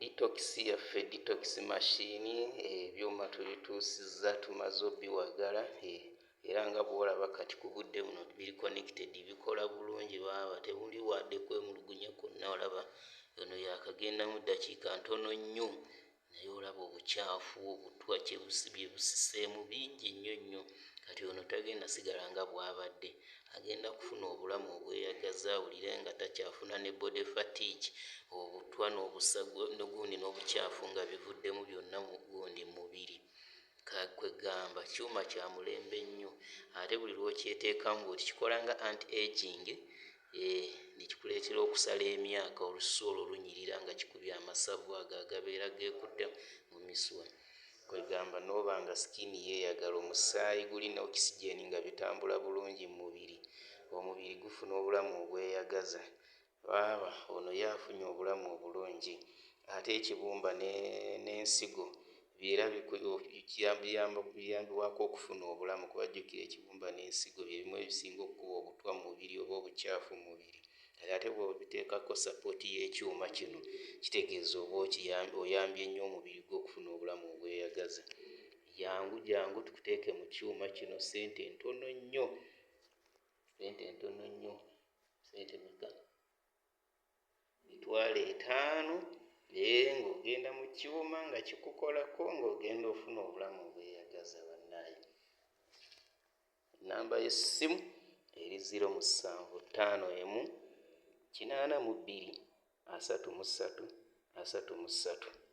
Detox yaffe detox machine ebyuma tubituusizza tumaze obiwagala era nga bw'olaba kati ku budde buno biri connected bikola bulungi baaba tebuli wadde kwemulugunya kwonna olaba ono yakagenda mu ddakiika ntono nnyo naye olaba obukyafu obutwa bye busiseemu bingi nnyo nnyo kati ono tagenda sigala nga bw'abadde agenda kufuna obulamu obweyagaza awulire nga takyafuna ne body fatigue obutwa n'obusago n'ogundi n'obukyafu nga bivuddemu byonna mu gundi mubiri kwegamba kyuma kya mulembe nnyo ate buli lwokyeteekamu bwoti kikola nga anti-aging nekikuleetera okusala emyaka olususu olwo lunyirira nga kikubye amasavu ago agabeera geekutte mu misuwa kwegamba n'oba nga sikini yeeyagala omusaayi gulina okisigeni nga bitambula bulungi mu mubiri omubiri gufuna obulamu obweyagaza baaba ono yaafunye obulamu obulungi ate ekibumba n'ensigo era biyambibwako okufuna obulamu kuba jjukira ekibumba n'ensigo byebimu ebisinga okukuba obutwa mu mubiri oba obukyafu mu mubiri ate bw'obiteekako sapooti y'ekyuma kino kitegeeza oba oyambye nnyo omubiri gwo okufuna obulamu obweyagaza jangu tukuteeke mu kyuma kino ssente ntono nnyo ssente meka $5 ng'ogenda mu kyuma nga kikukolako ng'ogenda ofuna obulamu obweyagaza bannaaye nnamba y'essimu eri 0751 882 33 33